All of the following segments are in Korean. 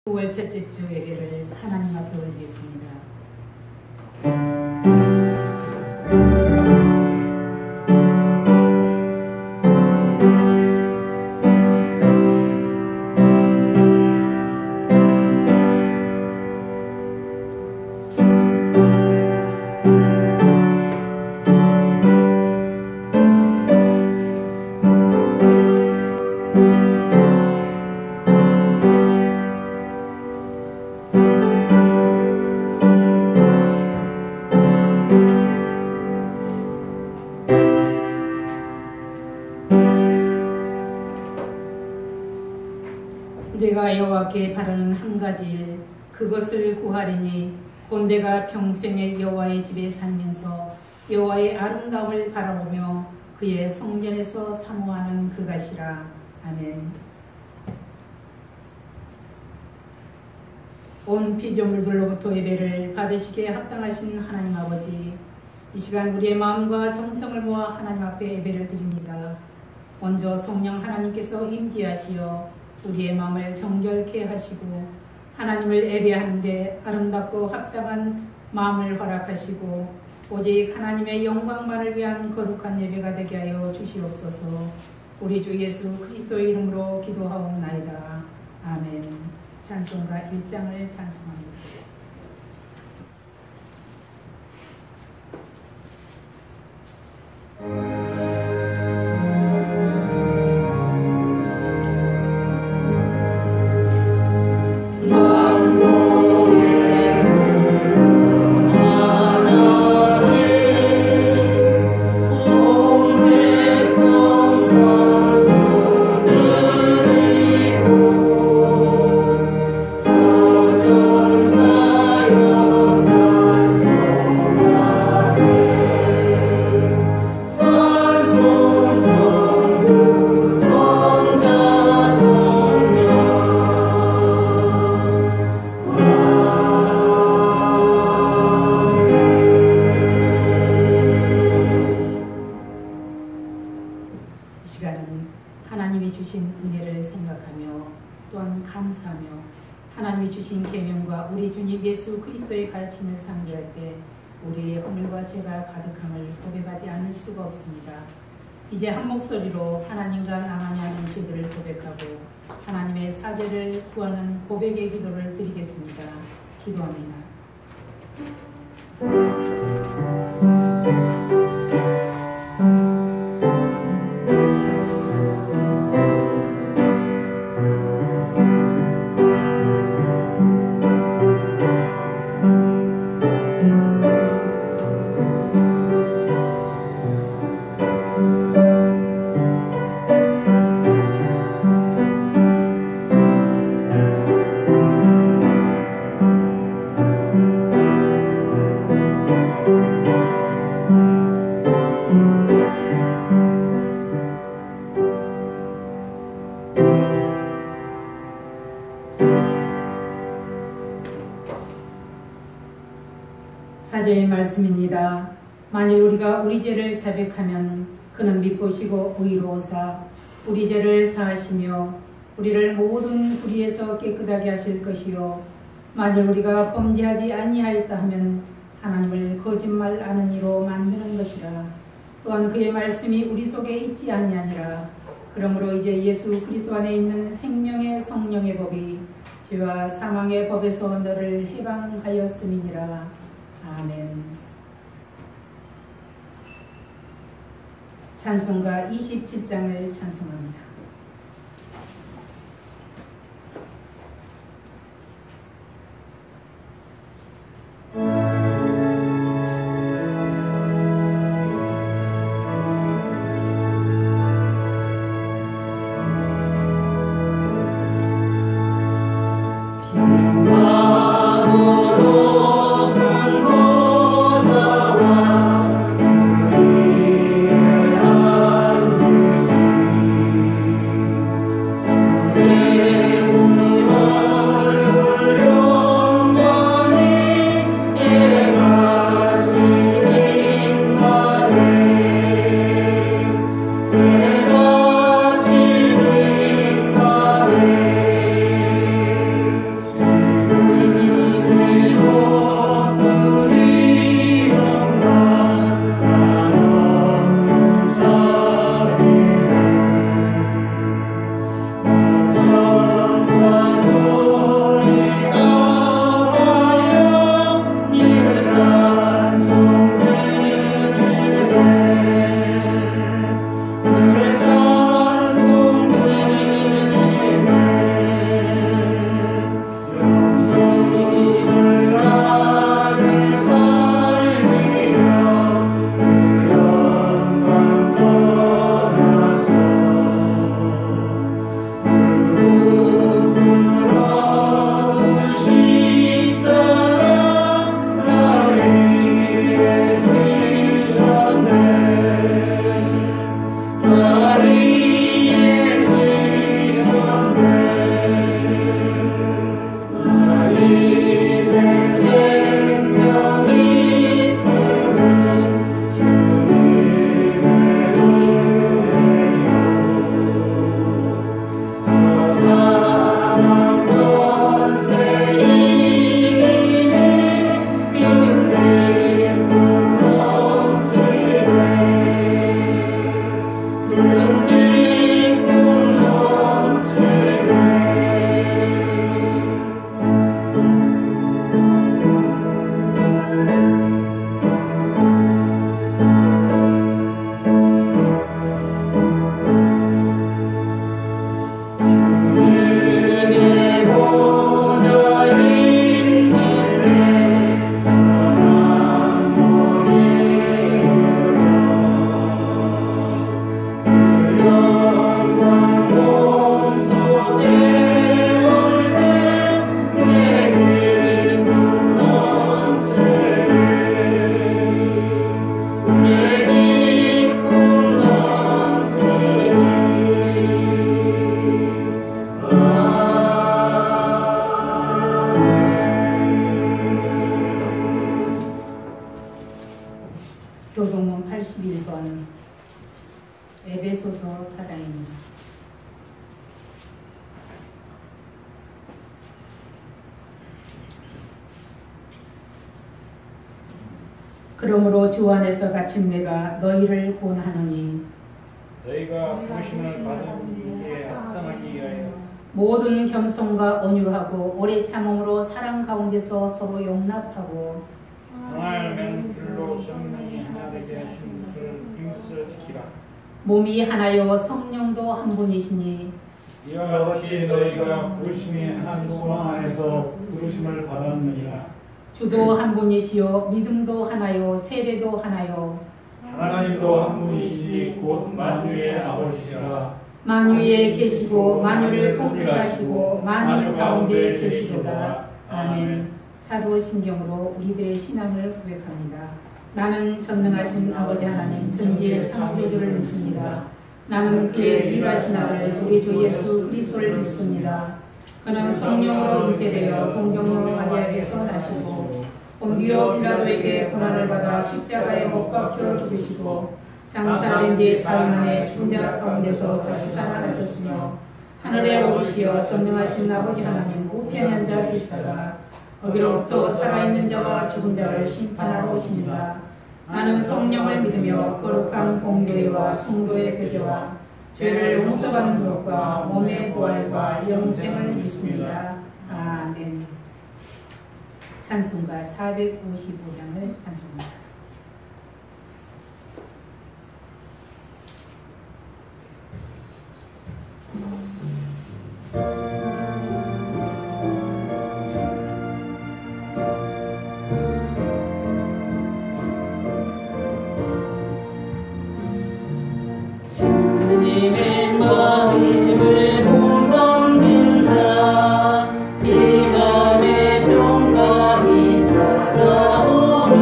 9월 첫째 주 예배를 하나님 앞에 올리겠습니다. 내가 여호와께 바라는 한 가지 일, 그것을 구하리니 곧 내가 평생에 여호와의 집에 살면서 여호와의 아름다움을 바라보며 그의 성전에서 사모하는 그것이라. 아멘. 온 피조물들로부터 예배를 받으시기에 합당하신 하나님 아버지, 이 시간 우리의 마음과 정성을 모아 하나님 앞에 예배를 드립니다. 먼저 성령 하나님께서 임재하시어 우리의 마음을 정결케 하시고 하나님을 예배하는데 아름답고 합당한 마음을 허락하시고 오직 하나님의 영광만을 위한 거룩한 예배가 되게 하여 주시옵소서. 우리 주 예수 그리스도의 이름으로 기도하옵나이다. 아멘. 찬송가 1장을 찬송합니다. 하나님이 주신 은혜를 생각하며 또한 감사하며 하나님이 주신 계명과 우리 주님 예수 그리스도의 가르침을 상기할 때 우리의 허물과 죄가 가득함을 고백하지 않을 수가 없습니다. 이제 한 목소리로 하나님과 나만이 하는 죄들을 고백하고 하나님의 사죄를 구하는 고백의 기도를 드리겠습니다. 기도합니다. 사제의 말씀입니다. 만일 우리가 우리 죄를 자백하면 그는 미쁘시고 의로우사 우리 죄를 사하시며 우리를 모든 불의에서 깨끗하게 하실 것이요 만일 우리가 범죄하지 아니하였다 하면 하나님을 거짓말하는 이로 만드는 것이라. 또한 그의 말씀이 우리 속에 있지 아니하니라. 그러므로 이제 예수 그리스도 안에 있는 생명의 성령의 법이 죄와 사망의 법에서 너를 해방하였음이니라. 아멘. 찬송가 27장을 찬송합니다. 주 교동문 81번 에베소서 사장입니다. 그러므로 주 안에서 갇힌 내가 너희를 권하노니 너희가 부르심을 받은 이에 합당하기 위하여 모든 겸손과 온유하고 오래 참음으로 사랑 가운데서 서로 용납하고 평화하면 불로 성령이 하나 되게 하신 것을 힘써 지키라. 몸이 하나요 성령도 한 분이시니 이와 같이 너희가 부르심의 한 소망 안에서 부르심을 받았느니라. 주도 한 분이시요 믿음도 하나요 세례도 하나요 하나님도 한 분이시니 곧 만유의 아버지시라. 만유에 계시고 만유를 통일하시고 만유 가운데 계시도다. 아멘. 사도신경으로 우리들의 신앙을 고백합니다. 나는 전능하신 아버지 하나님 전지의 창조주를 믿습니다. 나는 그의 일하신 아들 우리 주 예수 그리스도를 믿습니다. 그는 성령으로 잉태되어 동정녀 마리아에게서 나시고 본디오 빌라도에게 고난을 받아 십자가에 못 박혀 죽으시고 장사된 지 사흘 만에 죽은 자 가운데서 다시 살아나셨으며 하늘에 오르시어 전능하신 아버지 하나님 우편에 앉아 계시다가 거기로부터 살아있는 자와 죽은 자를 심판하러 오십니다. 나는 성령을 믿으며 거룩한 공교회와 성도의 교제와 죄를 용서받는 것과 몸의 부활과 영생을 믿습니다. 아멘. 찬송가 455장을 찬송합니다. 이 맘에 평강이 찾아오는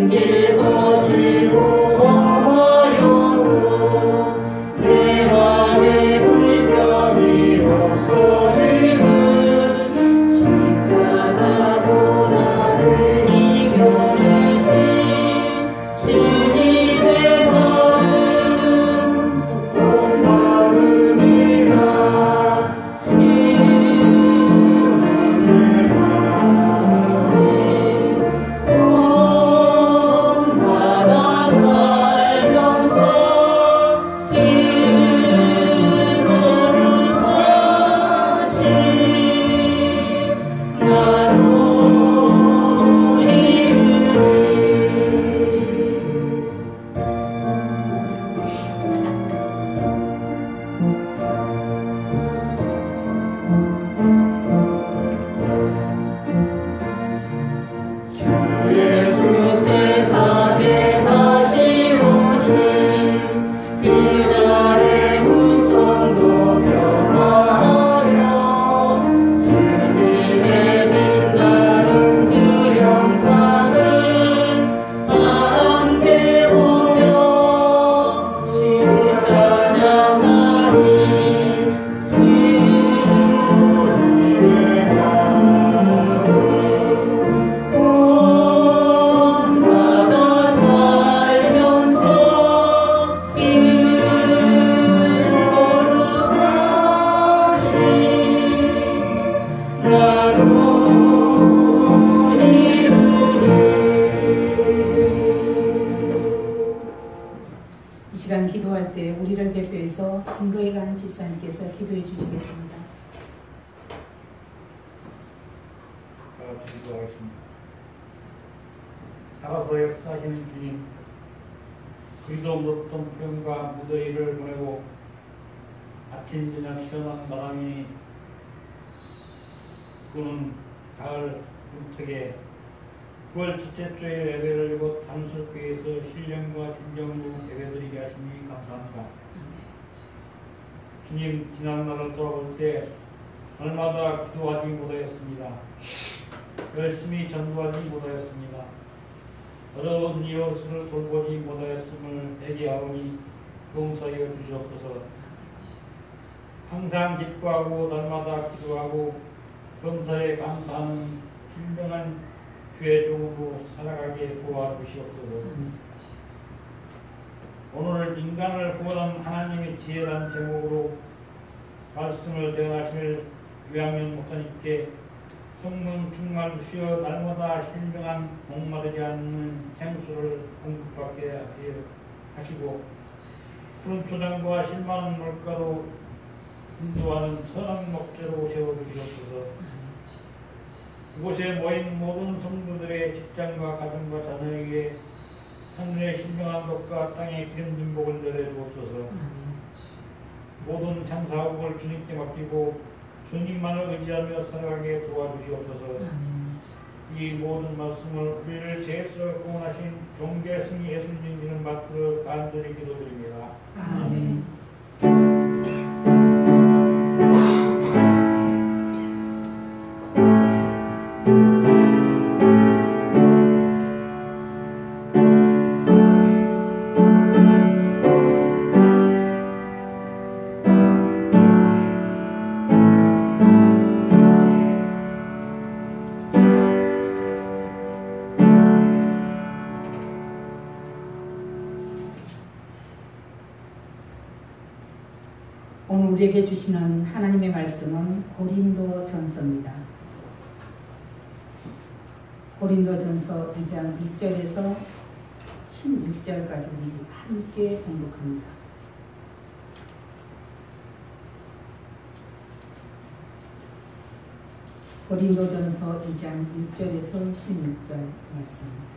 길 거지고 험하여도 내 맘에 불편이 없어지는 십자가도 나를 이겨내신 주님의 마음 온 마음이 다 주님의 마음이 온받아 살면서 거룩하신 나로 주 예수 세상에 다시 오신 그날의 후손도 변화하여 주님의 빛나는 그 영상을 함께 보며 주 찬양하니 주님의 온받아 살면서 거룩하신 나로 이루리. 이 시간 기도할 때 우리를 대표해서 근거에 간 집사님께서 기도해 주시겠습니다. 다 같이 기도하겠습니다. 살아서 역사하시는 주님, 그리도 높던 푸른과 무더위를 보내고 아침 저녁 시원한 바람이 부는 가을 문턱에 9월 첫째 주에 예배를 열고 담술교회에서 신령과 진정으로 예배드리게 하시니 감사합니다. 주님, 지난 날을 돌아볼 때 날마다 기도하지 못하였습니다. 열심히 전도하지 못하였습니다. 어려운 이웃을 돌보지 못하였음을 회개하오니 용서하여 주시옵소서. 항상 기뻐하고 날마다 기도하고 범사에 감사하는 신령한 주의 종으로 살아가게 도와주시옵소서. 오늘 인간을 구원한 하나님의 지혜라는 제목으로 말씀을 대하실 유학년 목사님께 성령 충만을 주시어 날마다 신령한 목마르지 않는 생수를 공급받게 하시고 푸른 초장과 실만한 물가로 인도하는 선한 목재로 세워주시옵소서. 이곳에 모인 모든 성도들의 직장과 가정과 자녀에게 하늘의 신령한 것과 땅의 기름진 복을 내려주옵소서. 모든 장사업을 주님께 맡기고 주님만을 의지하며 살아가게 도와주시옵소서. 이 모든 말씀을 우리를 죄에서 구원하신 종교승 예수님 이름 받들어 간절히 기도드립니다. 아멘. 오늘 우리에게 주시는 하나님의 말씀은 고린도전서입니다. 고린도전서 2장 6절에서 16절까지 우리 함께 봉독합니다. 고린도전서 2장 6절에서 16절 말씀입니다.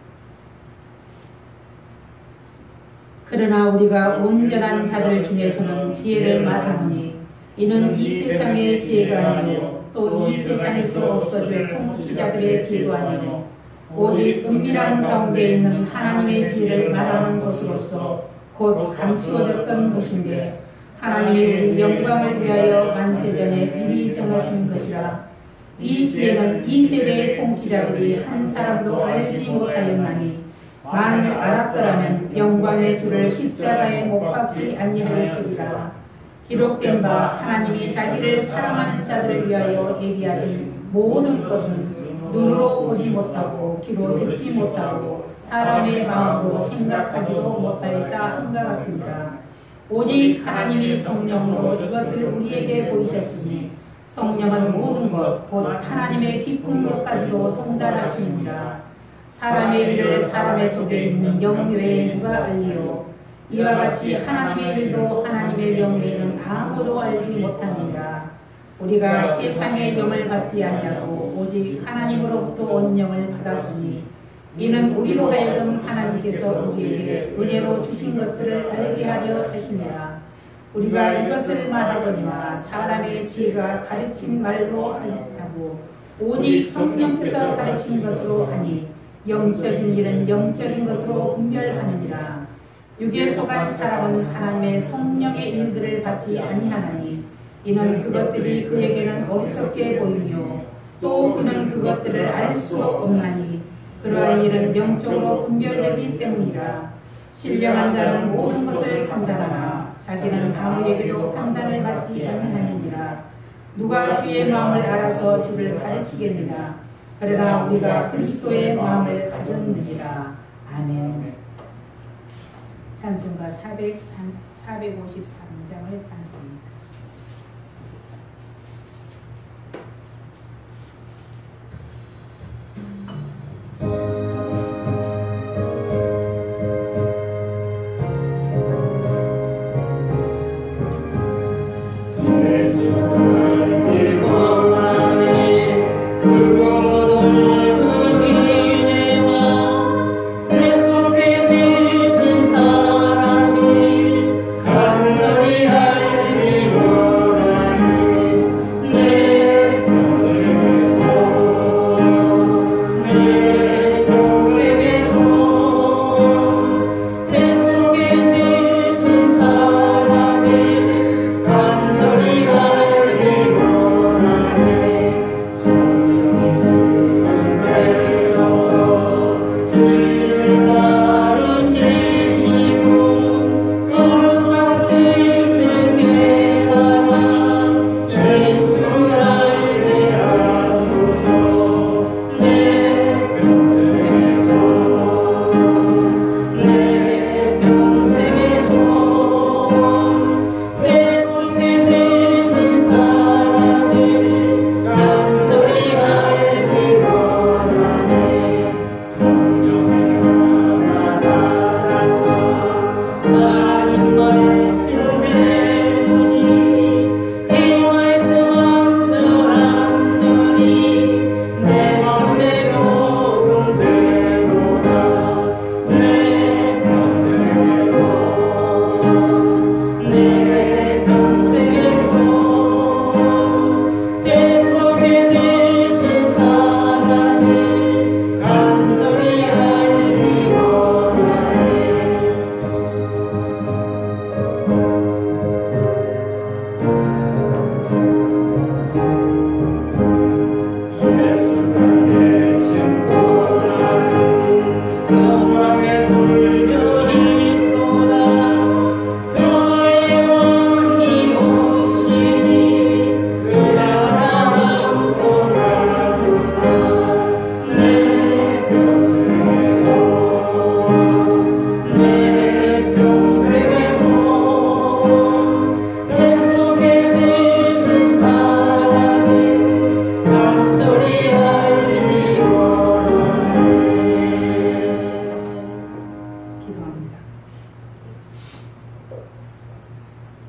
그러나 우리가 온전한 자들 중에서는 지혜를 말하노니 이는 이 세상의 지혜가 아니요 또 이 세상에서 없어질 통치자들의 지혜도 아니요 오직 은밀한 가운데 있는 하나님의 지혜를 말하는 것으로서 곧 감추어졌던 것인데 하나님이 우리 영광을 위하여 만세전에 미리 정하신 것이라. 이 지혜는 이 세대의 통치자들이 한 사람도 알지 못하였나니 만일 알았더라면 영광의 주를 십자가에 못 박지 아니하였으리라. 기록된 바 하나님이 자기를 사랑하는 자들을 위하여 예비하신 모든 것은 눈으로 보지 못하고 귀로 듣지 못하고 사람의 마음으로 생각하지도 못하였다 함과 같으니라. 오직 하나님이 성령으로 이것을 우리에게 보이셨으니 성령은 모든 것 곧 하나님의 깊은 것까지도 통달하시니라. 사람의 일을 사람의 속에 있는 영 외에 누가 알리요. 이와 같이 하나님의 일도 하나님의 영 외에는 아무도 알지 못하느니라. 우리가 세상의 영을 받지 아니하고 오직 하나님으로부터 온 영을 받았으니 이는 우리로 하여금 하나님께서 우리에게 은혜로 주신 것들을 알게 하려 하시니라. 우리가 이것을 말하거니와 사람의 지혜가 가르친 말로 하고 오직 성령께서 가르친 것으로 하니 영적인 일은 영적인 것으로 분별하느니라. 육에 속한 사람은 하나님의 성령의 일들을 받지 아니하나니 이는 그것들이 그에게는 어리석게 보이며 또 그는 그것들을 알 수 없나니 그러한 일은 영적으로 분별되기 때문이라. 신령한 자는 모든 것을 판단하나 자기는 아무에게도 판단을 받지 아니하느니라. 누가 주의 마음을 알아서 주를 가르치겠느냐. 그러나 우리가 그리스도의 마음을 가졌느니라. 아멘. 찬송가 453장을 찬송합니다.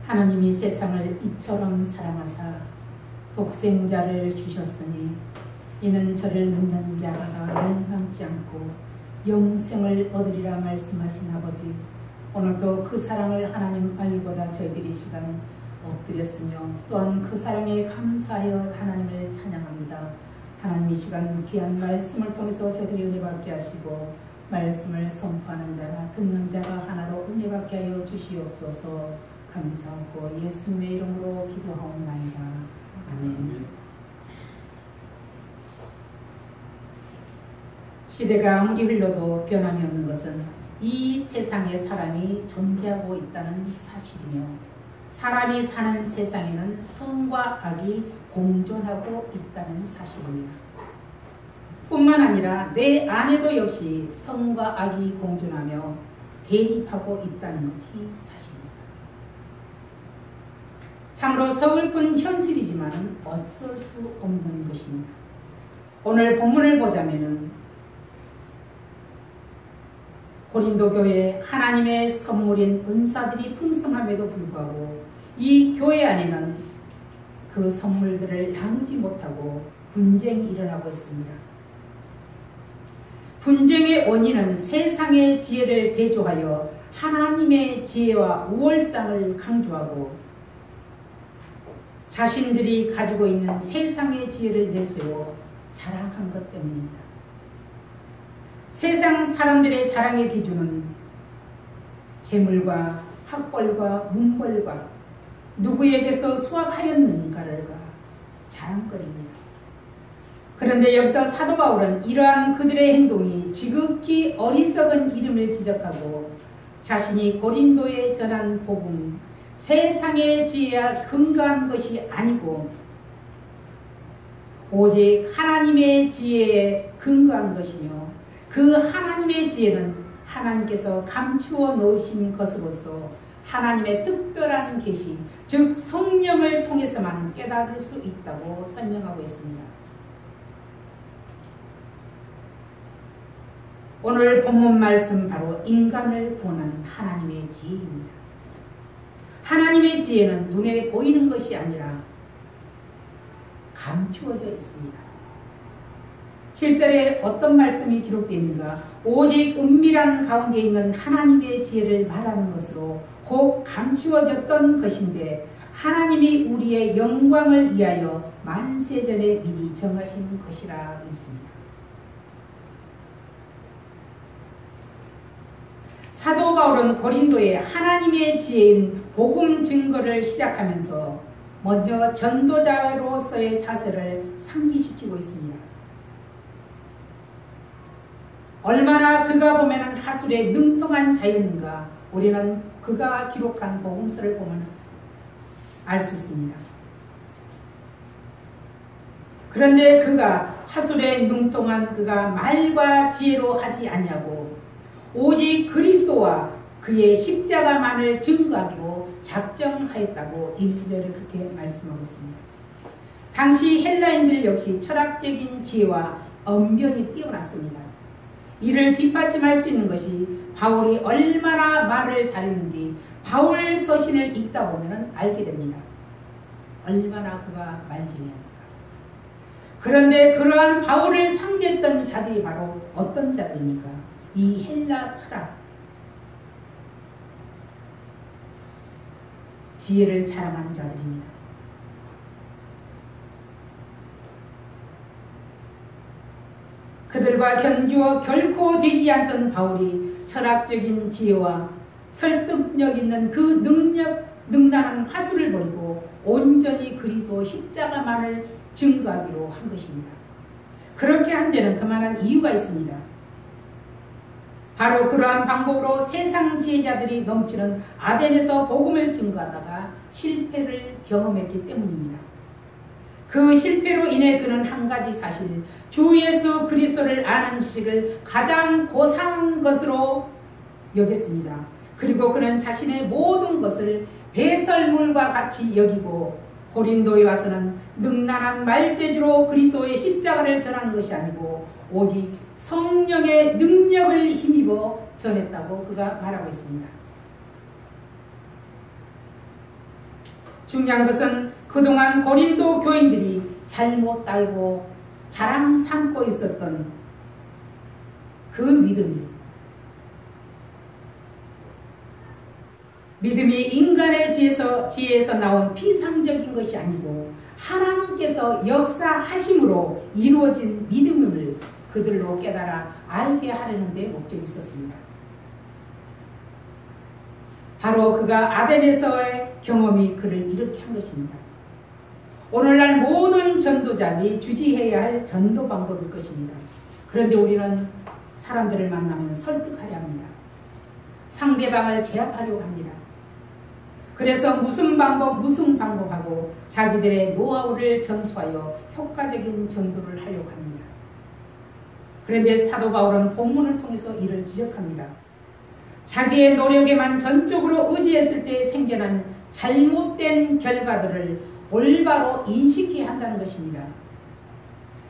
하나님이 세상을 이처럼 사랑하사 독생자를 주셨으니 이는 저를 믿는 자가 멸망치 않고 영생을 얻으리라 말씀하신 아버지, 오늘도 그 사랑을 하나님 알고다 저희들이 시간 엎드렸으며 또한 그 사랑에 감사하여 하나님을 찬양합니다. 하나님 이 시간 귀한 말씀을 통해서 저희들이 은혜받게 하시고 말씀을 선포하는 자나 듣는 자가 하나로 은혜받게 하여 주시옵소서. 감사하고 예수님의 이름으로 기도하옵나이다. 아멘. 시대가 아무리 흘러도 변함이 없는 것은 이 세상에 사람이 존재하고 있다는 사실이며 사람이 사는 세상에는 선과 악이 공존하고 있다는 사실입니다. 뿐만 아니라 내 안에도 역시 선과 악이 공존하며 대립하고 있다는 것이 사실입니다. 참으로 서글픈 현실이지만 어쩔 수 없는 것입니다. 오늘 본문을 보자면은 고린도 교회 하나님의 선물인 은사들이 풍성함에도 불구하고 이 교회 안에는 그 선물들을 나누지 못하고 분쟁이 일어나고 있습니다. 분쟁의 원인은 세상의 지혜를 대조하여 하나님의 지혜와 우월상을 강조하고 자신들이 가지고 있는 세상의 지혜를 내세워 자랑한 것 때문입니다. 세상 사람들의 자랑의 기준은 재물과 학벌과 문벌과 누구에게서 수학하였는가를 자랑거리입니다. 그런데 여기서 사도 바울은 이러한 그들의 행동이 지극히 어리석은 이름을 지적하고 자신이 고린도에 전한 복음, 세상의 지혜와 근거한 것이 아니고 오직 하나님의 지혜에 근거한 것이며 그 하나님의 지혜는 하나님께서 감추어 놓으신 것으로서 하나님의 특별한 계시, 즉 성령을 통해서만 깨달을 수 있다고 설명하고 있습니다. 오늘 본문 말씀 바로 인간을 구원한 하나님의 지혜입니다. 하나님의 지혜는 눈에 보이는 것이 아니라 감추어져 있습니다. 7절에 어떤 말씀이 기록되어 있는가? 오직 은밀한 가운데 있는 하나님의 지혜를 말하는 것으로 곧 감추어졌던 것인데 하나님이 우리의 영광을 위하여 만세전에 미리 정하신 것이라 있습니다. 사도 바울은 고린도에 하나님의 지혜인 복음 증거를 시작하면서 먼저 전도자로서의 자세를 상기시키고 있습니다. 얼마나 그가 보면 하술에 능통한 자였는가 우리는 그가 기록한 복음서를 보면 알 수 있습니다. 그런데 그가 하술에 능통한 그가 말과 지혜로 하지 아니하고 오직 그리스도와 그의 십자가만을 증거하기로 작정하였다고 1절에 그렇게 말씀하고 있습니다. 당시 헬라인들 역시 철학적인 지혜와 언변이 뛰어났습니다. 이를 뒷받침할 수 있는 것이 바울이 얼마나 말을 잘했는지 바울 서신을 읽다 보면 알게 됩니다. 얼마나 그가 말쟁이였는가. 그런데 그러한 바울을 상대했던 자들이 바로 어떤 자들입니까? 이 헬라 철학, 지혜를 자랑한 자들입니다. 그들과 견주어 결코 되지 않던 바울이 철학적인 지혜와 설득력 있는 그 능란한 화술을 몰고 온전히 그리스도 십자가만을 증거하기로 한 것입니다. 그렇게 한 데는 그만한 이유가 있습니다. 바로 그러한 방법으로 세상 지혜자들이 넘치는 아덴에서 복음을 증거하다가 실패를 경험했기 때문입니다. 그 실패로 인해 그는 한 가지 사실, 주 예수 그리스도를 아는 지식을 가장 고상한 것으로 여겼습니다. 그리고 그는 자신의 모든 것을 배설물과 같이 여기고 고린도에 와서는 능란한 말재주로 그리스도의 십자가를 전하는 것이 아니고 오직 성령의 능력을 힘입어 전했다고 그가 말하고 있습니다. 중요한 것은 그동안 고린도 교인들이 잘못 알고 자랑 삼고 있었던 그 믿음이 인간의 지혜에서 나온 피상적인 것이 아니고 하나님께서 역사하심으로 이루어진 믿음을 그들로 깨달아 알게 하려는 데 목적이 있었습니다. 바로 그가 아덴에서의 경험이 그를 이렇게 한 것입니다. 오늘날 모든 전도자들이 주지해야 할 전도 방법일 것입니다. 그런데 우리는 사람들을 만나면 설득하려 합니다. 상대방을 제압하려고 합니다. 그래서 무슨 방법하고 자기들의 노하우를 전수하여 효과적인 전도를 하려고 합니다. 그런데 사도 바울은 본문을 통해서 이를 지적합니다. 자기의 노력에만 전적으로 의지했을 때 생겨난 잘못된 결과들을 올바로 인식해야 한다는 것입니다.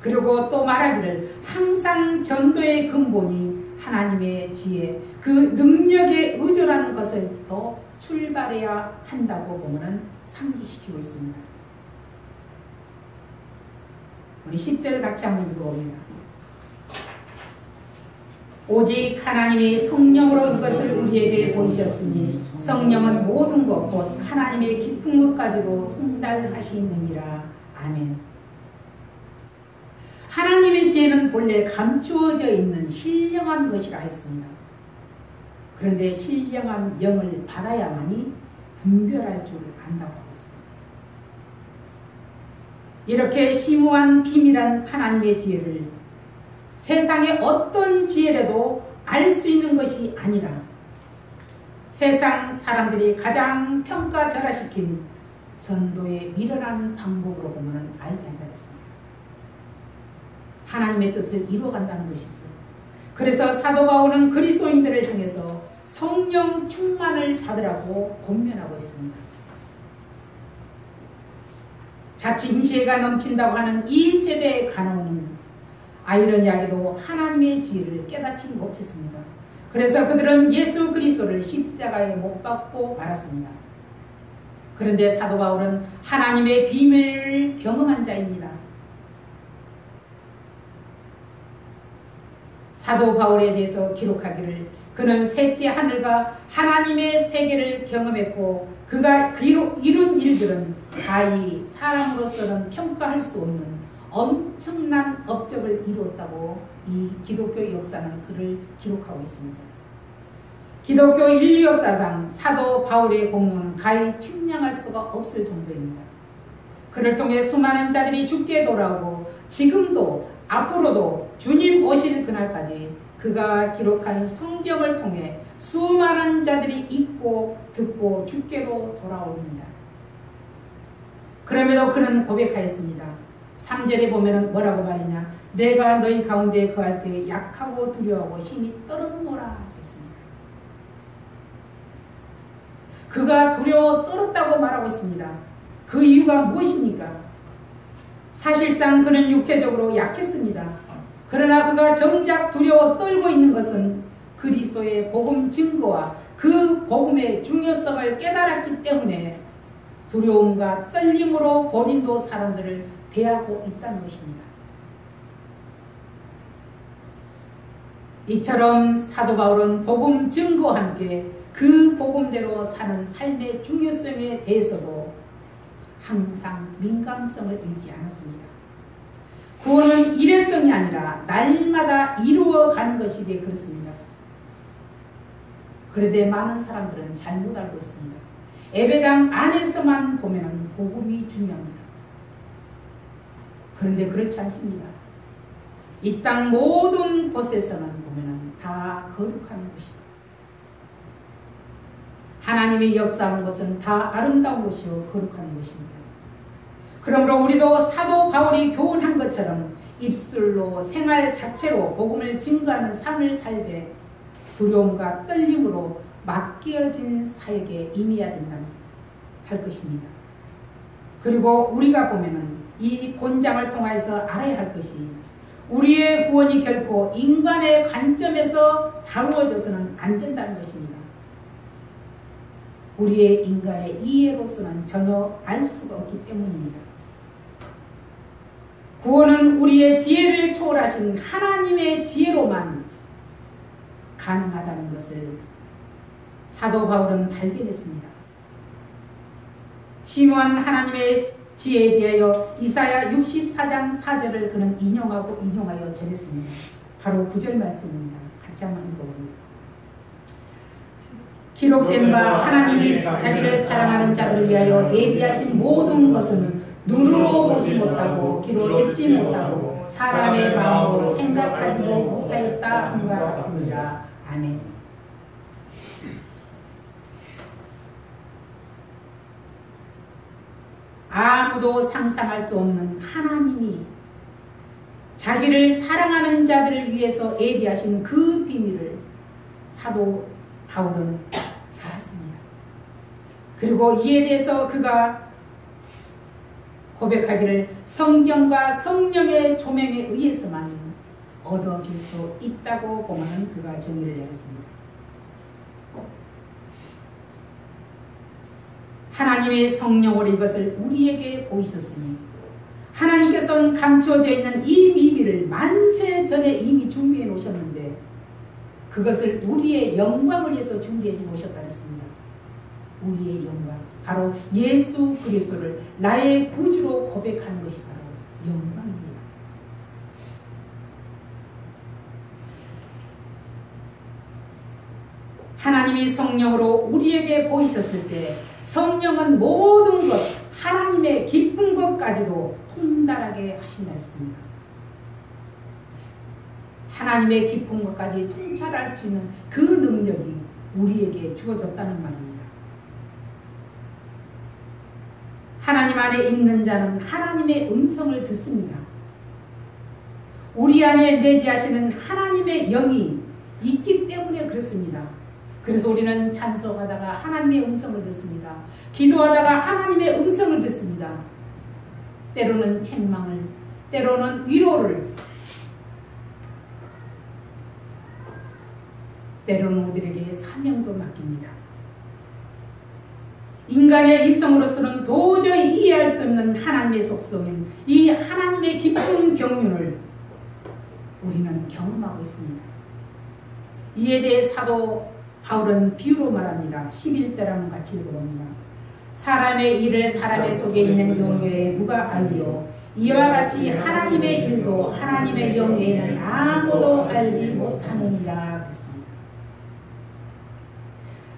그리고 또 말하기를 항상 전도의 근본이 하나님의 지혜, 그 능력에 의존하는 것에서 출발해야 한다고 보면은 상기시키고 있습니다. 우리 10절 같이 한번 읽어봅니다. 오직 하나님이 성령으로 이것을 우리에게 보이셨으니 성령은 모든 것 곧 하나님의 깊은 것까지로 통달하시느니라. 아멘. 하나님의 지혜는 본래 감추어져 있는 신령한 것이라 했습니다. 그런데 신령한 영을 받아야만이 분별할 줄 안다고 하고 있습니다. 이렇게 심오한 비밀한 하나님의 지혜를 세상의 어떤 지혜라도 알 수 있는 것이 아니라 세상 사람들이 가장 평가절하시킨 전도의 미련한 방법으로 보면 알게 한다 했습니다. 하나님의 뜻을 이루어간다는 것이죠. 그래서 사도 바울은 그리스도인들을 향해서 성령 충만을 받으라고 권면하고 있습니다. 자칭 지혜가 넘친다고 하는 이 세대의 간호는 아이러니하게도 하나님의 지혜를 깨닫지 못했습니다. 그래서 그들은 예수 그리스도를 십자가에 못 박고 말았습니다. 그런데 사도 바울은 하나님의 비밀을 경험한 자입니다. 사도 바울에 대해서 기록하기를 그는 셋째 하늘과 하나님의 세계를 경험했고 그가 이룬 일들은 가히 사람으로서는 평가할 수 없는 엄청난 업적을 이루었다고 이 기독교 역사는 그를 기록하고 있습니다. 기독교 인류 역사상 사도 바울의 공로는 가히 측량할 수가 없을 정도입니다. 그를 통해 수많은 자들이 죽게 돌아오고 지금도 앞으로도 주님 오실 그날까지 그가 기록한 성경을 통해 수많은 자들이 읽고 듣고 주께로 돌아옵니다. 그럼에도 그는 고백하였습니다. 3절에 보면 뭐라고 말이냐? 내가 너희 가운데 거할 때 약하고 두려워하고 힘이 떨었노라 했습니다. 그가 두려워 떨었다고 말하고 있습니다. 그 이유가 무엇입니까? 사실상 그는 육체적으로 약했습니다. 그러나 그가 정작 두려워 떨고 있는 것은 그리스도의 복음 증거와 그 복음의 중요성을 깨달았기 때문에 두려움과 떨림으로 고린도 사람들을 대하고 있다는 것입니다. 이처럼 사도 바울은 복음 증거와 함께 그 복음대로 사는 삶의 중요성에 대해서도 항상 민감성을 잃지 않았습니다. 구원은 일회성이 아니라 날마다 이루어가는 것이기에 그렇습니다. 그런데 많은 사람들은 잘못 알고 있습니다. 예배당 안에서만 보면 복음이 중요합니다. 그런데 그렇지 않습니다. 이 땅 모든 곳에서는 보면 다 거룩한 곳이고 하나님의 역사하는 것은 다 아름다운 곳이요 거룩한 곳입니다. 그러므로 우리도 사도 바울이 교훈한 것처럼 입술로 생활 자체로 복음을 증거하는 삶을 살되 두려움과 떨림으로 맡겨진 사역에 임해야 된다 할 것입니다. 그리고 우리가 보면은 이 본장을 통해서 알아야 할 것이 우리의 구원이 결코 인간의 관점에서 다루어져서는 안 된다는 것입니다. 우리의 인간의 이해로서는 전혀 알 수가 없기 때문입니다. 구원은 우리의 지혜를 초월하신 하나님의 지혜로만 가능하다는 것을 사도 바울은 발견했습니다. 심오한 하나님의 지혜에 대하여 이사야 64장 4절을 그는 인용하여 전했습니다. 바로 9절 말씀입니다. 같이 한번 읽어봅니다. 기록된 바 하나님이 자기를 사랑하는 자들을 위하여 예비하신 모든 것은 눈으로 보지 못하고 귀로 듣지 못하고 사람의 마음으로 생각하지도 못하였다 함과 같으니라. 아멘. 아무도 상상할 수 없는 하나님이 자기를 사랑하는 자들을 위해서 예비하신 그 비밀을 사도 바울은 알았습니다. 그리고 이에 대해서 그가 고백하기를 성경과 성령의 조명에 의해서만 얻어질 수 있다고 보면 그가 정의를 내렸습니다. 하나님의 성령으로 이것을 우리에게 보이셨으니 하나님께서는 감추어져 있는 이 비밀을 만세 전에 이미 준비해 놓으셨는데 그것을 우리의 영광을 위해서 준비해 놓으셨다 했습니다. 우리의 영광, 바로 예수 그리스도를 나의 구주로 고백하는 것이 바로 영광입니다. 하나님이 성령으로 우리에게 보이셨을 때 성령은 모든 것, 하나님의 깊은 것까지도 통달하게 하신다 했습니다. 하나님의 깊은 것까지 통찰할 수 있는 그 능력이 우리에게 주어졌다는 말입니다. 하나님 안에 있는 자는 하나님의 음성을 듣습니다. 우리 안에 내재하시는 하나님의 영이 있기 때문에 그렇습니다. 그래서 우리는 찬송하다가 하나님의 음성을 듣습니다. 기도하다가 하나님의 음성을 듣습니다. 때로는 책망을, 때로는 위로를, 때로는 우리에게 사명도 맡깁니다. 인간의 이성으로서는 도저히 이해할 수 없는 하나님의 속성인 이 하나님의 깊은 경륜을 우리는 경험하고 있습니다. 이에 대해 사도 바울은 비유로 말합니다. 11절 한번 같이 읽어봅니다. 사람의 일을 사람의 속에 있는 영 외에 누가 알리요? 이와 같이 하나님의 일도 하나님의 영 외에는 아무도 알지 못하느니라 그랬습니다.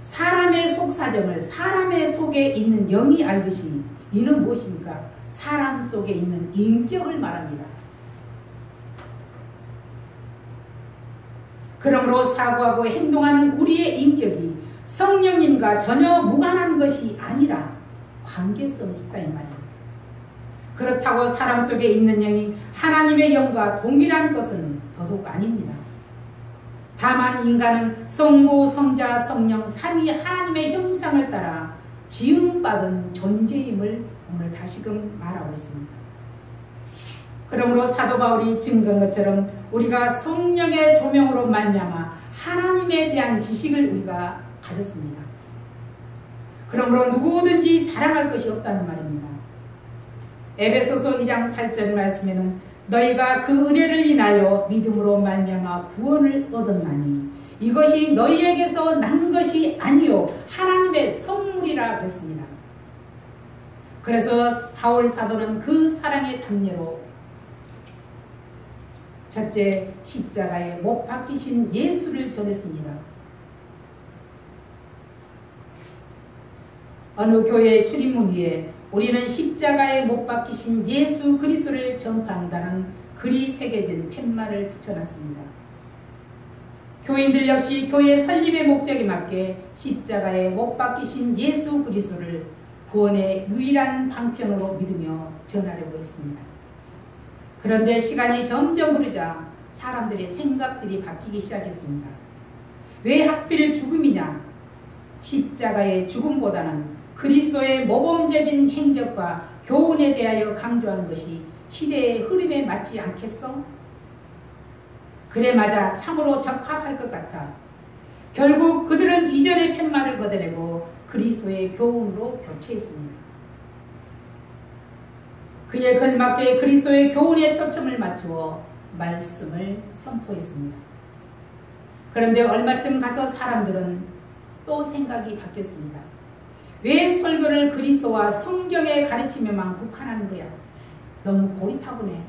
사람의 속사정을 사람의 속에 있는 영이 알듯이 이는 무엇입니까? 사람 속에 있는 인격을 말합니다. 그러므로 사고하고 행동하는 우리의 인격이 성령님과 전혀 무관한 것이 아니라 관계성이 있다 이 말입니다. 그렇다고 사람 속에 있는 영이 하나님의 영과 동일한 것은 더더욱 아닙니다. 다만 인간은 성부, 성자, 성령, 삼위 하나님의 형상을 따라 지음받은 존재임을 오늘 다시금 말하고 있습니다. 그러므로 사도 바울이 증거한 것처럼 우리가 성령의 조명으로 말미암아 하나님에 대한 지식을 우리가 가졌습니다. 그러므로 누구든지 자랑할 것이 없다는 말입니다. 에베소서 2장 8절 말씀에는 너희가 그 은혜를 인하여 믿음으로 말미암아 구원을 얻었나니 이것이 너희에게서 난 것이 아니요 하나님의 선물이라 그랬습니다. 그래서 바울 사도는 그 사랑의 담례로 첫째 십자가에 못 박히신 예수를 전했습니다. 어느 교회 출입문 위에 우리는 십자가에 못 박히신 예수 그리스도를 전파한다는 글이 새겨진 팻말을 붙여놨습니다. 교인들 역시 교회 설립의 목적에 맞게 십자가에 못 박히신 예수 그리스도를 구원의 유일한 방편으로 믿으며 전하려고 했습니다. 그런데 시간이 점점 흐르자 사람들의 생각들이 바뀌기 시작했습니다. 왜 하필 죽음이냐? 십자가의 죽음보다는 그리스도의 모범적인 행적과 교훈에 대하여 강조하는 것이 시대의 흐름에 맞지 않겠어? 그래 맞아 참으로 적합할 것 같아. 결국 그들은 이전의 팻말을 걷어내고 그리스도의 교훈으로 교체했습니다. 그에 걸맞게 그리스도의 교훈에 초점을 맞추어 말씀을 선포했습니다. 그런데 얼마쯤 가서 사람들은 또 생각이 바뀌었습니다. 왜 설교를 그리스도와 성경의 가르침에만 국한하는 거야? 너무 고리타분해.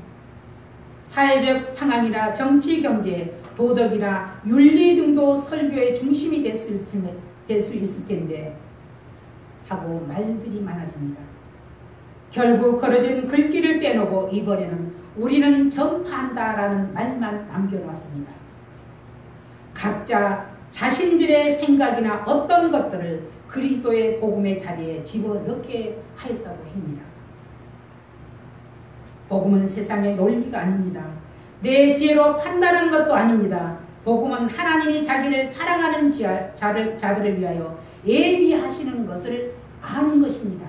사회적 상황이나 정치, 경제, 도덕이나 윤리 등도 설교의 중심이 될 수 있을 텐데 하고 말들이 많아집니다. 결국 걸어진 글귀를 빼놓고 이번에는 우리는 전파한다라는 말만 남겨놓았습니다. 각자 자신들의 생각이나 어떤 것들을 그리스도의 복음의 자리에 집어넣게 하였다고 합니다. 복음은 세상의 논리가 아닙니다. 내 지혜로 판단하는 것도 아닙니다. 복음은 하나님이 자기를 사랑하는 자들을 위하여 예비하시는 것을 아는 것입니다.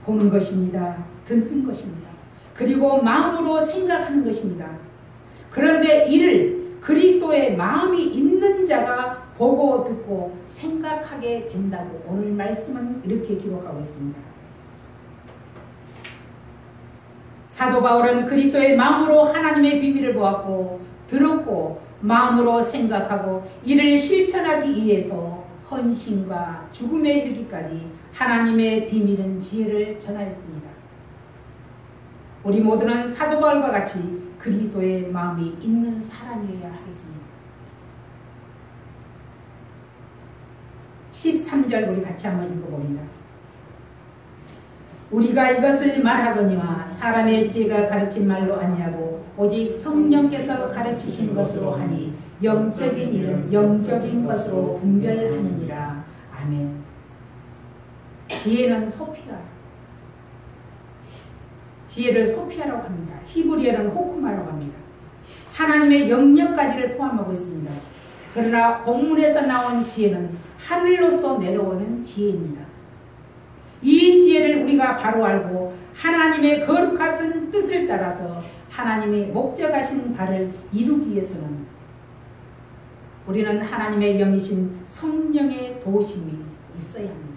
보는 것입니다. 듣는 것입니다. 그리고 마음으로 생각하는 것입니다. 그런데 이를 그리스도의 마음이 있는 자가 보고 듣고 생각하게 된다고 오늘 말씀은 이렇게 기록하고 있습니다. 사도 바울은 그리스도의 마음으로 하나님의 비밀을 보았고 들었고 마음으로 생각하고 이를 실천하기 위해서 헌신과 죽음에 이르기까지 하나님의 비밀은 지혜를 전하였습니다. 우리 모두는 사도 바울과 같이 그리스도의 마음이 있는 사람이어야 하겠습니다. 13절 우리 같이 한번 읽어봅니다. 우리가 이것을 말하거니와 사람의 지혜가 가르친 말로 아니하고 오직 성령께서 가르치신 것으로 하니 영적인 일은 영적인 것으로 분별하느니라. 아멘. 지혜는 소피아. 지혜를 소피아라고 합니다. 히브리어는 호쿠마라고 합니다. 하나님의 영역까지를 포함하고 있습니다. 그러나 본문에서 나온 지혜는 하늘로서 내려오는 지혜입니다. 이 지혜를 우리가 바로 알고 하나님의 거룩하신 뜻을 따라서 하나님의 목적하신 바를 이루기 위해서는 우리는 하나님의 영이신 성령의 도우심이 있어야 합니다.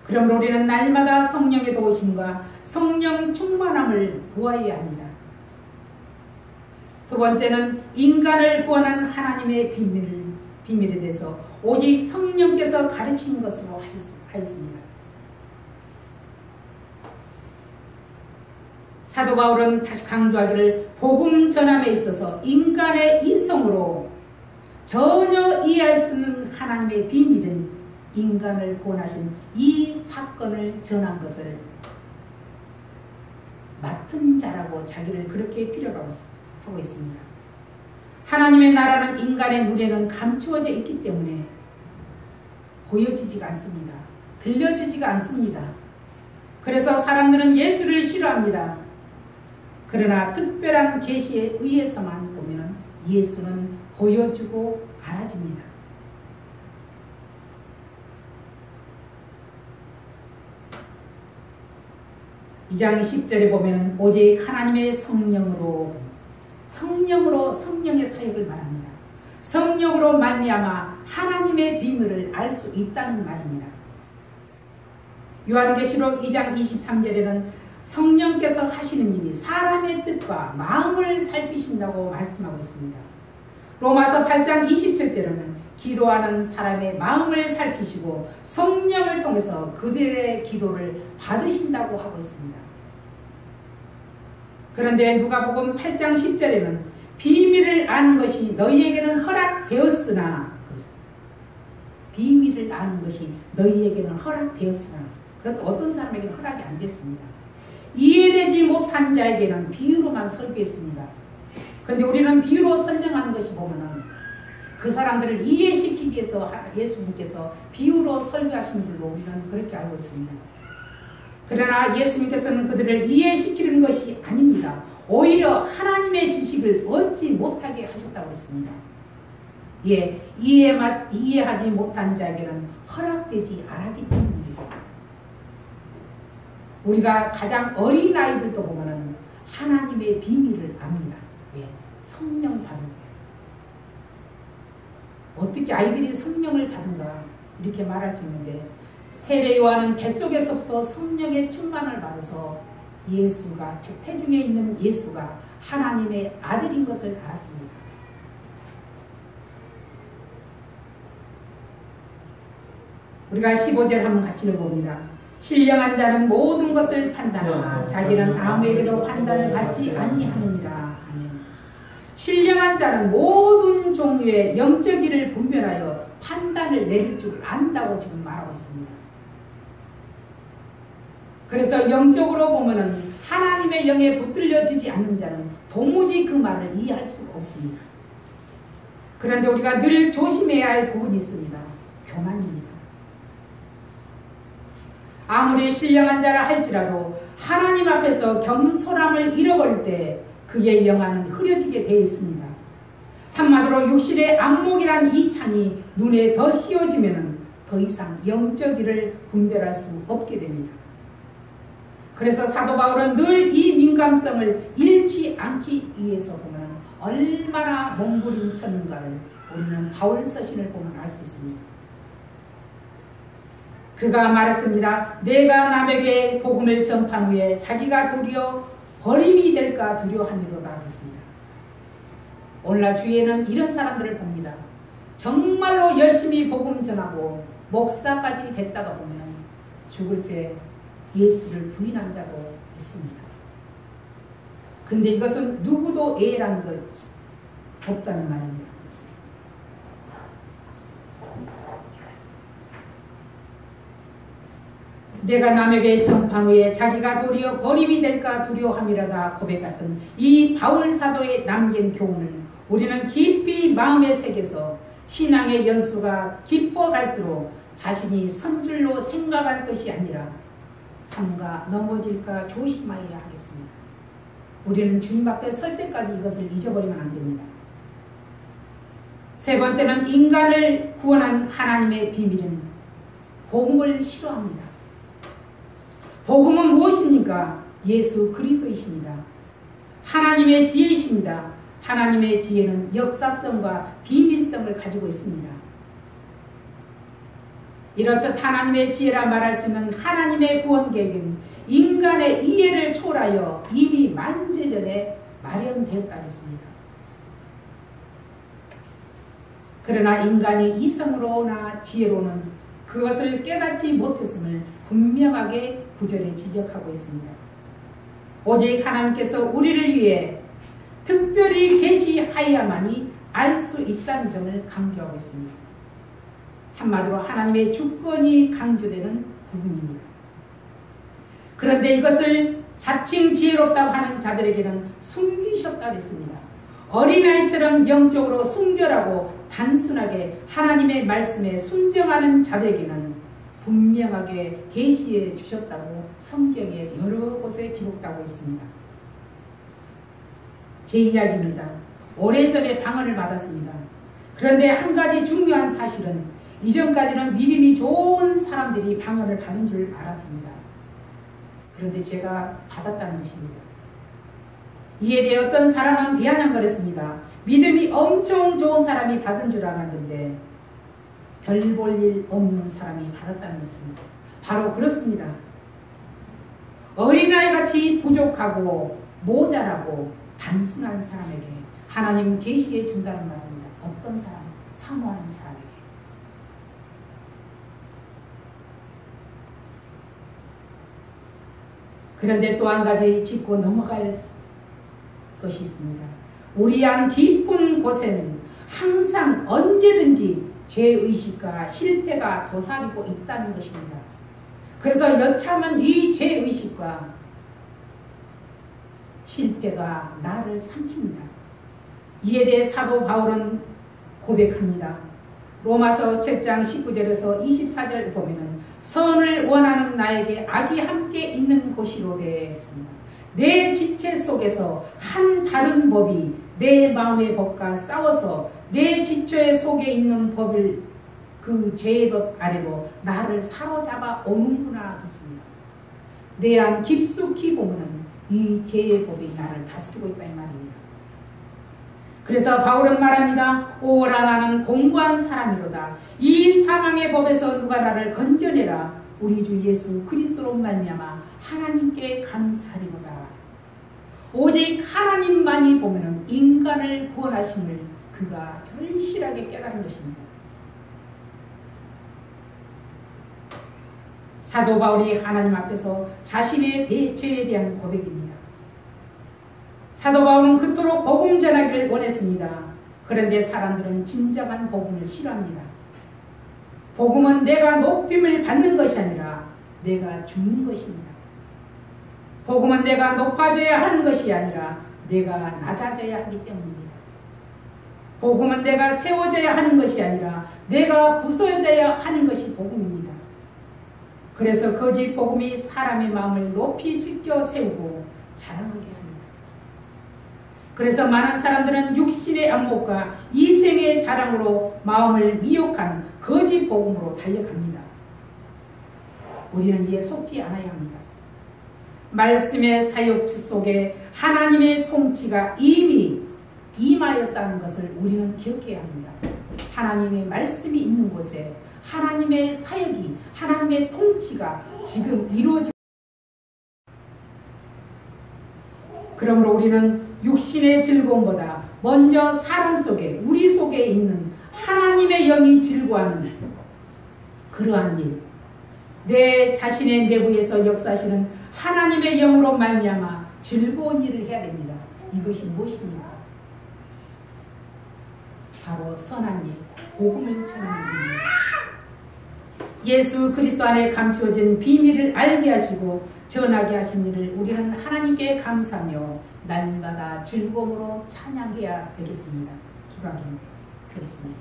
그러므로 우리는 날마다 성령의 도우심과 성령 충만함을 구하여야 합니다. 두 번째는 인간을 구원한 하나님의 비밀에 대해서 오직 성령께서 가르치는 것으로 하였습니다. 사도 바울은 다시 강조하기를 복음 전함에 있어서 인간의 이성으로 전혀 이해할 수 없는 하나님의 비밀은 인간을 구원하신 이 사건을 전한 것을 맡은 자라고 자기를 그렇게 필요하고 있습니다. 하나님의 나라는 인간의 눈에는 감추어져 있기 때문에 보여지지가 않습니다. 들려지지가 않습니다. 그래서 사람들은 예수를 싫어합니다. 그러나 특별한 계시에 의해서만 보면 예수는 보여주고 알아집니다. 이 장 10절에 보면 오직 하나님의 성령의 사역을 말합니다. 성령으로 말미암아 하나님의 비밀을 알 수 있다는 말입니다. 요한계시록 2장 23절에는 성령께서 하시는 일이 사람의 뜻과 마음을 살피신다고 말씀하고 있습니다. 로마서 8장 27절에는 기도하는 사람의 마음을 살피시고 성령을 통해서 그들의 기도를 받으신다고 하고 있습니다. 그런데 누가복음 8장 10절에는 비밀을 아는 것이 너희에게는 허락되었으나 비밀을 아는 것이 너희에게는 허락되었으나 그런데 어떤 사람에게는 허락이 안 됐습니다. 이해되지 못한 자에게는 비유로만 설교했습니다. 그런데 우리는 비유로 설명하는 것이 보면은 그 사람들을 이해시키기 위해서 예수님께서 비유로 설교하신 줄로 우리는 그렇게 알고 있습니다. 그러나 예수님께서는 그들을 이해시키는 것이 아닙니다. 오히려 하나님의 지식을 얻지 못하게 하셨다고 했습니다. 예, 이해하지 못한 자에게는 허락되지 않았기 때문입니다. 우리가 가장 어린 아이들도 보면은 하나님의 비밀을 압니다. 예, 성령 받을 때. 어떻게 아이들이 성령을 받은가 이렇게 말할 수 있는데 세례 요한은 뱃속에서부터 성령의 충만을 받아서 예수가 태중에 있는 예수가 하나님의 아들인 것을 알았습니다. 우리가 15절 한번 같이 읽어봅니다. 신령한 자는 모든 것을 판단하나 자기는 아무에게도 판단을 받지 아니하느니라. 아멘. 신령한 자는 모든 종류의 영적 일을 분별하여 판단을 내릴 줄 안다고 지금 말하고 있습니다. 그래서 영적으로 보면은 하나님의 영에 붙들려지지 않는 자는 도무지 그 말을 이해할 수가 없습니다. 그런데 우리가 늘 조심해야 할 부분이 있습니다. 교만입니다. 아무리 신령한 자라 할지라도 하나님 앞에서 겸손함을 잃어버릴 때 그의 영안은 흐려지게 되어 있습니다. 한마디로 육신의 안목이란 이 창이 눈에 더 씌워지면 더 이상 영적 일을 분별할 수 없게 됩니다. 그래서 사도 바울은 늘 이 민감성을 잃지 않기 위해서 보면 얼마나 몸부림쳤는가를 우리는 바울 서신을 보면 알 수 있습니다. 그가 말했습니다. 내가 남에게 복음을 전판 후에 자기가 도리어 버림이 될까 두려워함이로다 했습니다. 오늘날 주위에는 이런 사람들을 봅니다. 정말로 열심히 복음 전하고 목사까지 됐다가 보면 죽을 때 예수를 부인한 자도 있습니다. 근데 이것은 누구도 애라는 것 없다는 말입니다. 내가 남에게 전판 후에 자기가 도리어 버림이 될까 두려워함이라다 고백했던 이 바울 사도의 남긴 교훈을 우리는 깊이 마음에 새겨서 신앙의 연수가 깊어갈수록 자신이 선줄로 생각할 것이 아니라 삼가 넘어질까 조심하여야 하겠습니다. 우리는 주님 앞에 설 때까지 이것을 잊어버리면 안 됩니다. 세 번째는 인간을 구원한 하나님의 비밀은 복음을 싫어합니다. 복음은 무엇입니까? 예수 그리스도이십니다. 하나님의 지혜이십니다. 하나님의 지혜는 역사성과 비밀성을 가지고 있습니다. 이렇듯 하나님의 지혜라 말할 수 있는 하나님의 구원 계획은 인간의 이해를 초월하여 이미 만세전에 마련되었다 했습니다. 그러나 인간이 이성으로나 지혜로는 그것을 깨닫지 못했음을 분명하게 구절에 지적하고 있습니다. 오직 하나님께서 우리를 위해 특별히 계시하여야만이 알 수 있다는 점을 강조하고 있습니다. 한마디로 하나님의 주권이 강조되는 부분입니다. 그런데 이것을 자칭 지혜롭다고 하는 자들에게는 숨기셨다고 했습니다. 어린아이처럼 영적으로 순결하고 단순하게 하나님의 말씀에 순정하는 자들에게는 분명하게 계시해 주셨다고 성경에 여러 곳에 기록되고 있습니다. 제 이야기입니다. 오래전에 방언을 받았습니다. 그런데 한 가지 중요한 사실은 이전까지는 믿음이 좋은 사람들이 방언을 받은 줄 알았습니다. 그런데 제가 받았다는 것입니다. 이에 대해 어떤 사람은 비아냥거렸습니다. 믿음이 엄청 좋은 사람이 받은 줄 알았는데 별 볼 일 없는 사람이 받았다는 것입니다. 바로 그렇습니다. 어린아이같이 부족하고 모자라고 단순한 사람에게 하나님은 계시해 준다는 말입니다. 어떤 사람? 사모하는 사람에게. 그런데 또 한 가지 짚고 넘어갈 것이 있습니다. 우리 안 깊은 곳에는 항상 언제든지 죄의식과 실패가 도사리고 있다는 것입니다. 그래서 여차하면 이 죄의식과 실패가 나를 삼킵니다. 이에 대해 사도 바울은 고백합니다. 로마서 7장 19절에서 24절 보면은 선을 원하는 나에게 악이 함께 있는 곳이로되 했습니다. 내 지체 속에서 한 다른 법이 내 마음의 법과 싸워서 내 지체 속에 있는 법을 그 죄의 법 아래로 나를 사로잡아 오는구나 했습니다. 내 안 깊숙이 보면은 이 죄의 법이 나를 다스리고 있다 이 말입니다. 그래서 바울은 말합니다. 오라 나는 공고한 사람이로다. 이 사망의 법에서 누가 나를 건져내라. 우리 주 예수 그리스도로 말미암아 하나님께 감사하리로다. 오직 하나님만이 보면은 인간을 구원하심을 그가 절실하게 깨달은 것입니다. 사도 바울이 하나님 앞에서 자신의 죄에 대한 고백입니다. 사도 바울은 그토록 복음 전하기를 원했습니다. 그런데 사람들은 진정한 복음을 싫어합니다. 복음은 내가 높임을 받는 것이 아니라 내가 죽는 것입니다. 복음은 내가 높아져야 하는 것이 아니라 내가 낮아져야 하기 때문입니다. 복음은 내가 세워져야 하는 것이 아니라 내가 부서져야 하는 것이 복음입니다. 그래서 거짓 복음이 사람의 마음을 높이 지켜 세우고 자랑하게 합니다. 그래서 많은 사람들은 육신의 안목과 이생의 자랑으로 마음을 미혹한 거짓 복음으로 달려갑니다. 우리는 이에 속지 않아야 합니다. 말씀의 사역 속에 하나님의 통치가 이미 임하였다는 것을 우리는 기억해야 합니다. 하나님의 말씀이 있는 곳에 하나님의 사역이, 하나님의 통치가 지금 이루어지고, 그러므로 우리는 육신의 즐거움보다 먼저 사람 속에, 우리 속에 있는 하나님의 영이 즐거워하는 그러한 일, 내 자신의 내부에서 역사하시는 하나님의 영으로 말미암아 즐거운 일을 해야 됩니다. 이것이 무엇입니까? 바로 선한 일, 복음을 전하는 일입니다. 예수 그리스도 안에 감추어진 비밀을 알게 하시고 전하게 하신 일을 우리는 하나님께 감사하며 날마다 즐거움으로 찬양해야 되겠습니다. 기도하겠습니다.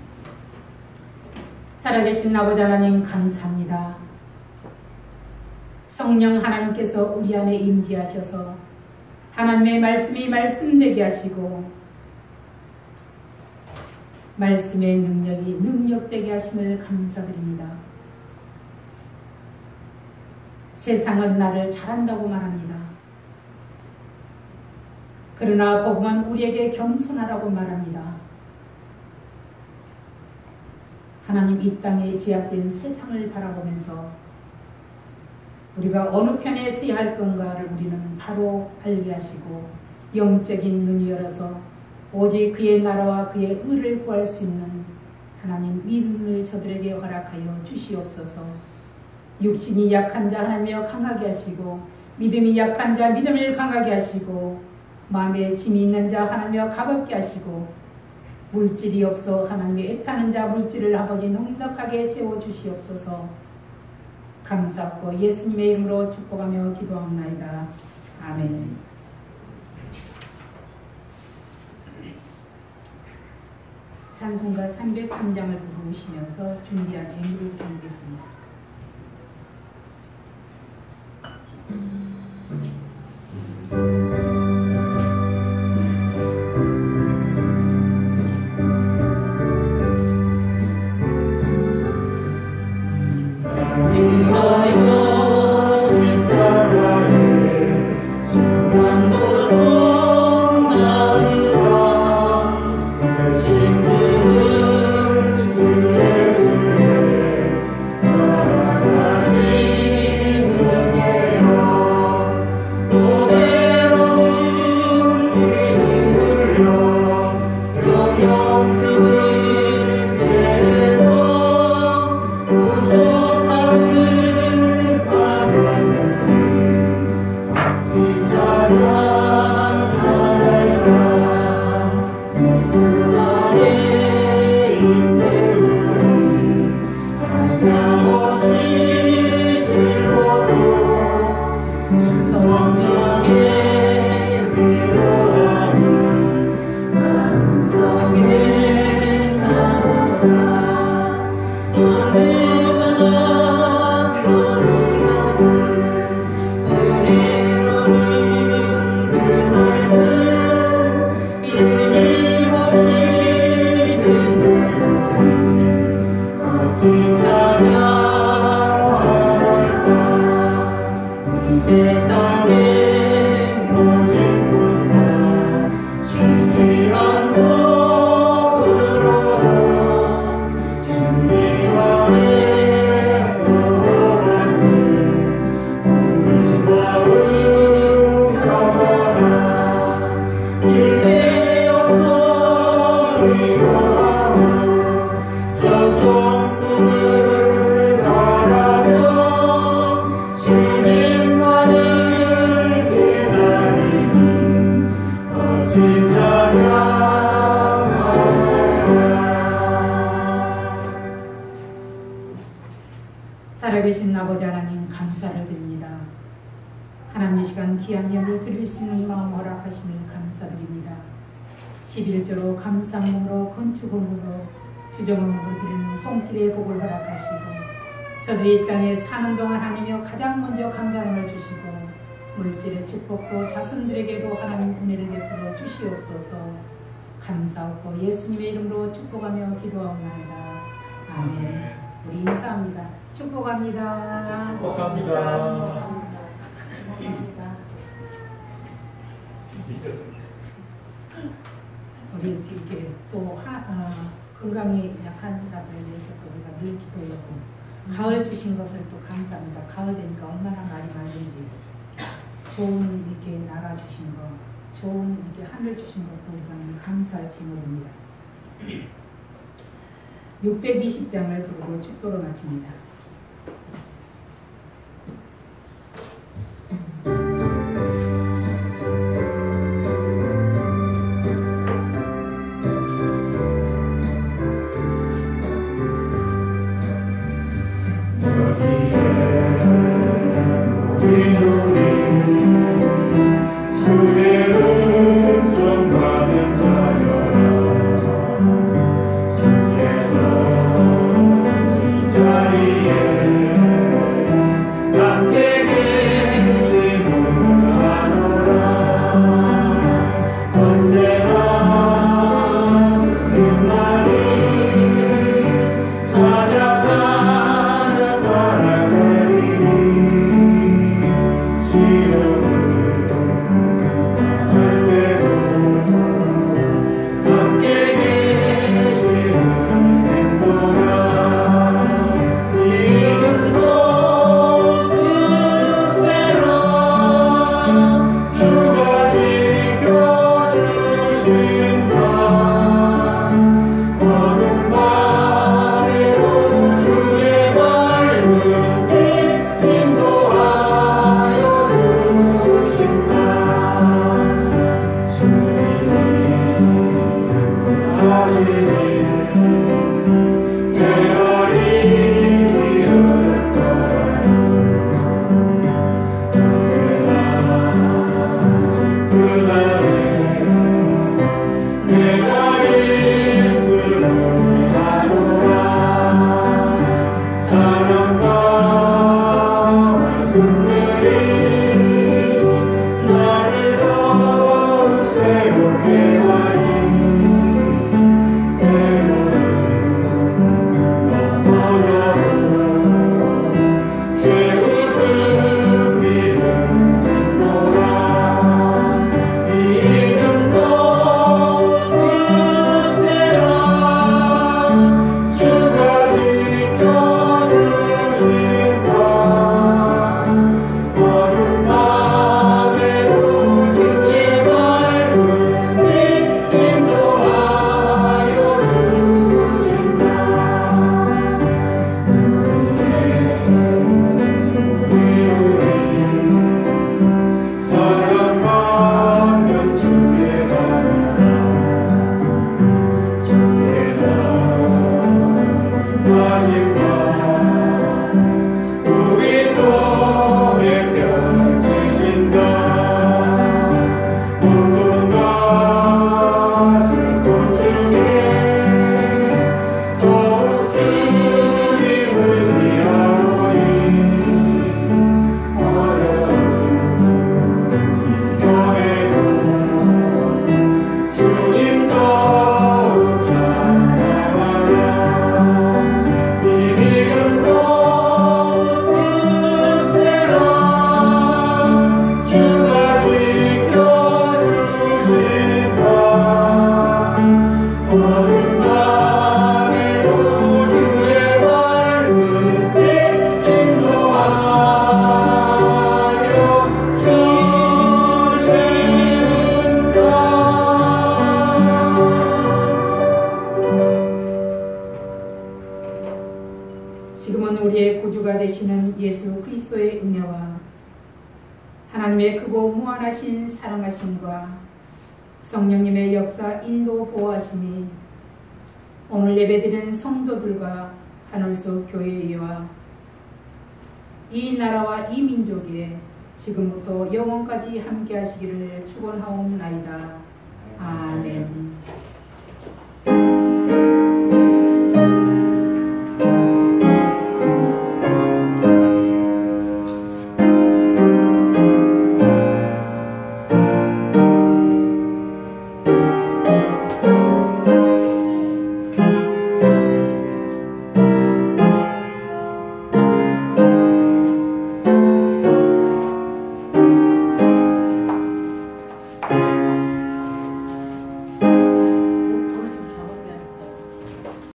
살아계신 아버지 하나님 감사합니다. 성령 하나님께서 우리 안에 임재하셔서 하나님의 말씀이 말씀되게 하시고 말씀의 능력이 능력되게 하심을 감사드립니다. 세상은 나를 잘한다고 말합니다. 그러나 복음은 우리에게 겸손하라고 말합니다. 하나님, 이 땅에 제약된 세상을 바라보면서 우리가 어느 편에 서야 할 건가를 우리는 바로 알게 하시고 영적인 눈이 열어서 오직 그의 나라와 그의 의를 구할 수 있는 하나님 믿음을 저들에게 허락하여 주시옵소서. 육신이 약한 자 하나님여 강하게 하시고 믿음이 약한 자 믿음을 강하게 하시고 마음에 짐이 있는 자 하나님여 가볍게 하시고 물질이 없어 하나님의 애타는 자 물질을 아버지 넉넉하게 채워주시옵소서. 감사하고 예수님의 이름으로 축복하며 기도합나이다. 아멘. 찬송가 303장을 부르시면서 준비한 예물을 드리겠습니다. 귀한 예물을 드릴 수 있는 마음 허락하심을 감사드립니다. 11조로 감사함으로 건축음으로 주정음으로 드리는 손길의 복을 허락하시고 저들이 이 땅에 사는 동안 하나님여 가장 먼저 감사함을 주시고 물질의 축복도 자손들에게도 하나님 은혜를 베풀어 주시옵소서. 감사하고 예수님의 이름으로 축복하며 기도하옵나이다. 아멘. 우리 인사합니다. 축복합니다. 축복합니다. 우리 이렇게 또 건강이 약한 자들에 대해서 또 우리가 늘 기도하고 가을 주신 것을 또 감사합니다. 가을 되니까 얼마나 말이 많은지 좋은 이렇게 나라 주신 거, 좋은 이렇게 하늘 주신 것도 우리가 감사할 징후입니다. 620장을 부르고 축도로 마칩니다. 하나님의 크고 무한하신 사랑하심과 성령님의 역사 인도 보호하심이 오늘 예배드리는 성도들과 하늘속 교회와 이 나라와 이 민족에 지금부터 영원까지 함께 하시기를 축원하옵나이다. 아멘.